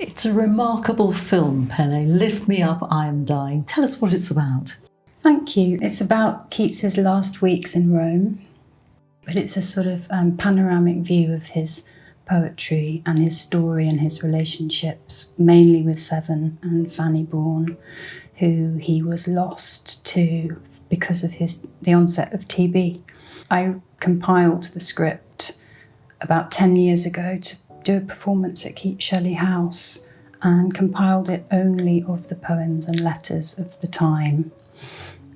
It's a remarkable film, Pele. Lift Me Up, I Am Dying. Tell us what it's about. Thank you. It's about Keats's last weeks in Rome, but it's a sort of panoramic view of his poetry and his story and his relationships, mainly with Seven and Fanny Braun, who he was lost to because of the onset of TB. I compiled the script about 10 years ago to do a performance at Keats-Shelley House and compiled it only of the poems and letters of the time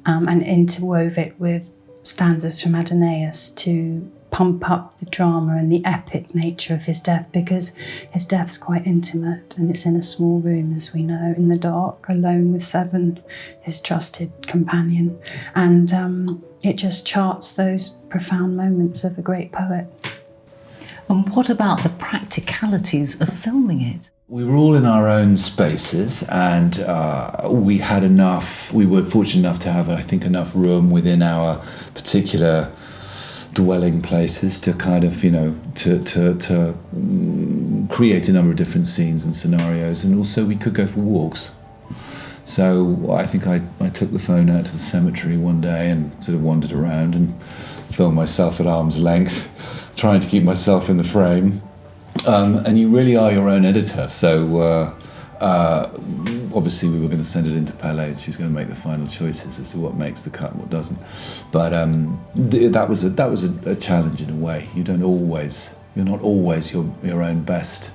and interwove it with stanzas from Adonais to pump up the drama and the epic nature of his death, because his death's quite intimate and it's in a small room, as we know, in the dark, alone with Seven, his trusted companion. And it just charts those profound moments of a great poet. And what about the practicalities of filming it? We were all in our own spaces, and we were fortunate enough to have, I think, enough room within our particular dwelling places to kind of, to create a number of different scenes and scenarios, and also we could go for walks. So I think I took the phone out to the cemetery one day and sort of wandered around and filmed myself at arm's length, trying to keep myself in the frame. And you really are your own editor. So obviously we were going to send it into Pele. She was going to make the final choices as to what makes the cut and what doesn't. But that was a challenge in a way. You're not always your own best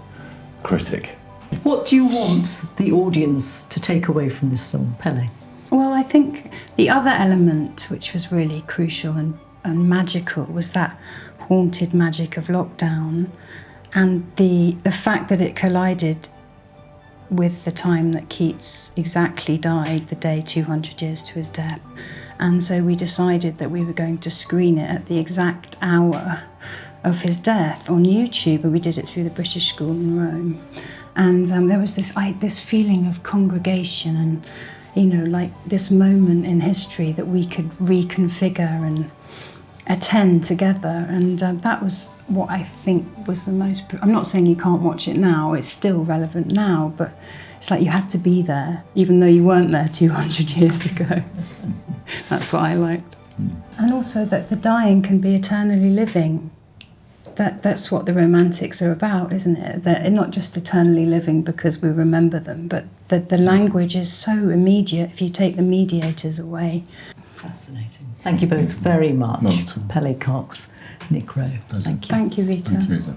critic. What do you want the audience to take away from this film, Pele? Well, I think the other element, which was really crucial and magical, was that haunted magic of lockdown, and the fact that it collided with the time that Keats exactly died, the day 200 years to his death. And so we decided that we were going to screen it at the exact hour of his death on YouTube, and we did it through the British School in Rome. And there was this feeling of congregation and, like this moment in history that we could reconfigure and attend together. And that was what I think was the most... I'm not saying you can't watch it now, it's still relevant now, but it's like you had to be there, even though you weren't there 200 years ago. That's what I liked. And also that the dying can be eternally living. That's what the romantics are about, isn't it? They're not just eternally living because we remember them, but the language is so immediate if you take the mediators away. Fascinating. Thank you both very much. Pelé Cox, Nick Rowe. Pleasure. Thank you. Thank you, Reeta. Thank you, Reeta.